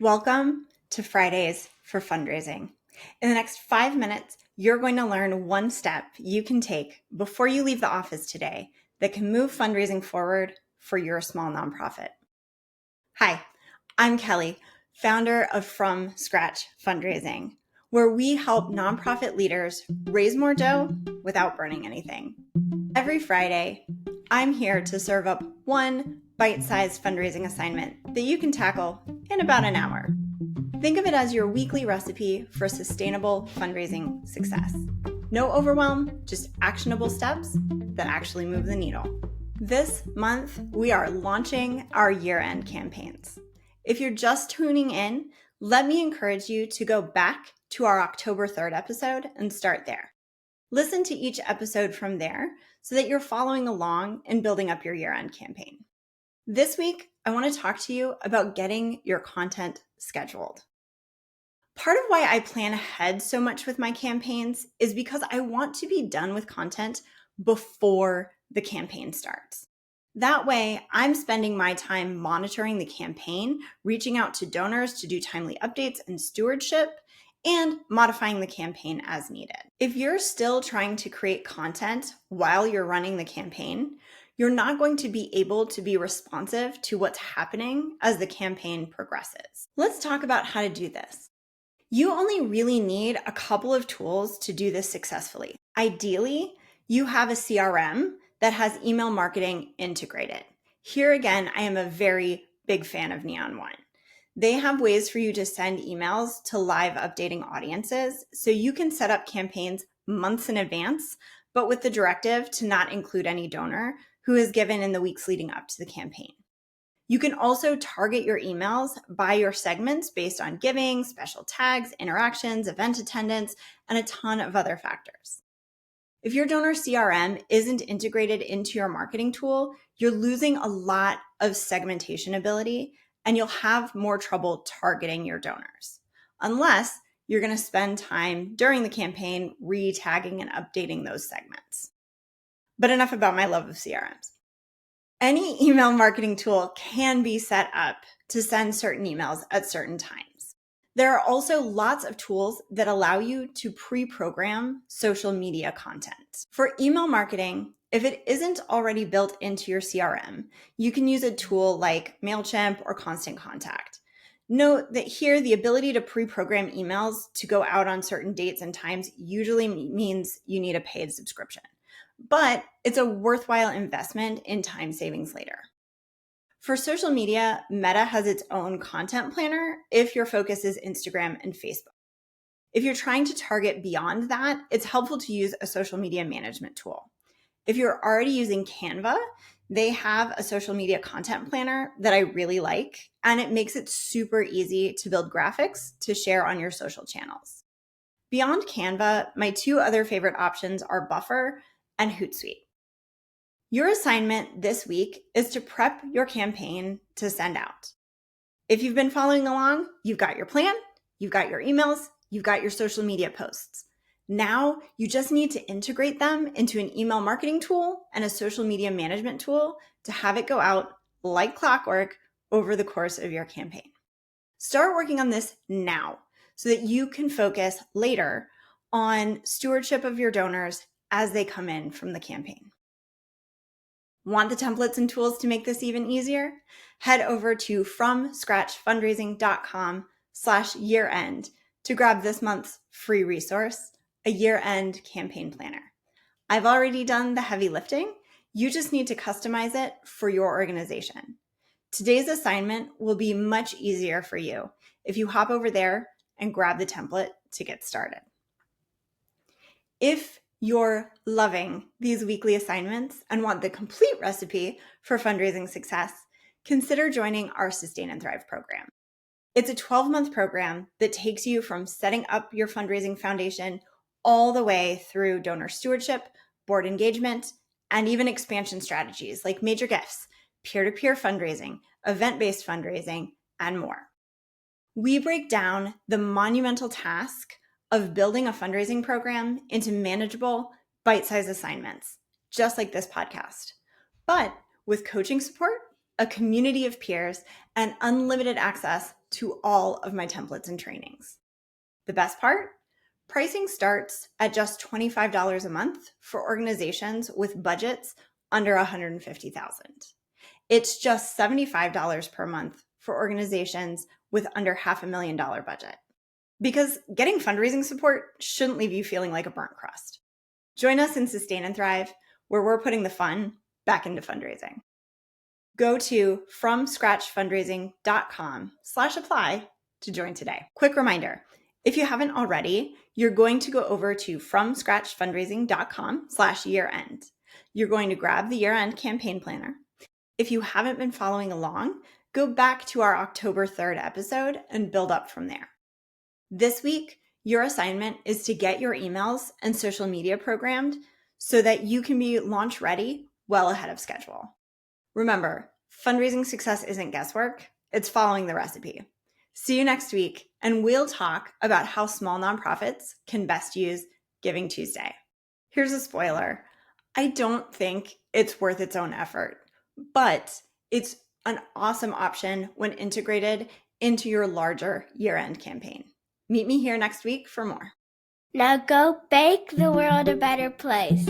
Welcome to Fridays for Fundraising. In the next 5 minutes, you're going to learn one step you can take before you leave the office today that can move fundraising forward for your small nonprofit. Hi, I'm Kelly, founder of From Scratch Fundraising, where we help nonprofit leaders raise more dough without burning anything. Every Friday, I'm here to serve up one bite-sized fundraising assignment that you can tackle in about an hour. Think of it as your weekly recipe for sustainable fundraising success. No overwhelm, just actionable steps that actually move the needle. This month, we are launching our year-end campaigns. If you're just tuning in, let me encourage you to go back to our October 3rd episode and start there. Listen to each episode from there so that you're following along and building up your year-end campaign. This week, I want to talk to you about getting your content scheduled. Part of why I plan ahead so much with my campaigns is because I want to be done with content before the campaign starts. That way, I'm spending my time monitoring the campaign, reaching out to donors to do timely updates and stewardship, and modifying the campaign as needed. If you're still trying to create content while you're running the campaign, you're not going to be able to be responsive to what's happening as the campaign progresses. Let's talk about how to do this. You only really need a couple of tools to do this successfully. Ideally, you have a CRM that has email marketing integrated. Here again, I am a very big fan of Neon One. They have ways for you to send emails to live updating audiences, so you can set up campaigns months in advance, but with the directive to not include any donor who is given in the weeks leading up to the campaign. You can also target your emails by your segments based on giving, special tags, interactions, event attendance, and a ton of other factors. If your donor CRM isn't integrated into your marketing tool, you're losing a lot of segmentation ability and you'll have more trouble targeting your donors, unless you're going to spend time during the campaign re-tagging and updating those segments. But enough about my love of CRMs. Any email marketing tool can be set up to send certain emails at certain times. There are also lots of tools that allow you to pre-program social media content. For email marketing, if it isn't already built into your CRM, you can use a tool like MailChimp or Constant Contact. Note that here, the ability to pre-program emails to go out on certain dates and times usually means you need a paid subscription, but it's a worthwhile investment in time savings later. For social media, Meta has its own content planner if your focus is Instagram and Facebook. If you're trying to target beyond that, it's helpful to use a social media management tool. If you're already using Canva, they have a social media content planner that I really like, and it makes it super easy to build graphics to share on your social channels. Beyond Canva, my two other favorite options are Buffer and Hootsuite. Your assignment this week is to prep your campaign to send out. If you've been following along, you've got your plan, you've got your emails, you've got your social media posts. Now you just need to integrate them into an email marketing tool and a social media management tool to have it go out like clockwork over the course of your campaign. Start working on this now so that you can focus later on stewardship of your donors as they come in from the campaign. Want the templates and tools to make this even easier? Head over to fromscratchfundraising.com/year-end to grab this month's free resource, a year-end campaign planner. I've already done the heavy lifting. You just need to customize it for your organization. Today's assignment will be much easier for you if you hop over there and grab the template to get started. If you're loving these weekly assignments and want the complete recipe for fundraising success, consider joining our Sustain and Thrive program. It's a 12-month program that takes you from setting up your fundraising foundation all the way through donor stewardship, board engagement, and even expansion strategies like major gifts, peer-to-peer fundraising, event-based fundraising, and more. We break down the monumental task of building a fundraising program into manageable, bite-sized assignments, just like this podcast, but with coaching support, a community of peers, and unlimited access to all of my templates and trainings. The best part? Pricing starts at just $25 a month for organizations with budgets under $150,000. It's just $75 per month for organizations with under $500,000 budget. Because getting fundraising support shouldn't leave you feeling like a burnt crust. Join us in Sustain and Thrive, where we're putting the fun back into fundraising. Go to fromscratchfundraising.com/apply to join today. Quick reminder, if you haven't already, you're going to go over to fromscratchfundraising.com/year-end. You're going to grab the year-end campaign planner. If you haven't been following along, go back to our October 3rd episode and build up from there. This week, your assignment is to get your emails and social media programmed so that you can be launch ready well ahead of schedule. Remember, fundraising success isn't guesswork, it's following the recipe. See you next week, and we'll talk about how small nonprofits can best use Giving Tuesday. Here's a spoiler. I don't think it's worth its own effort, but it's an awesome option when integrated into your larger year-end campaign. Meet me here next week for more. Now go make the world a better place.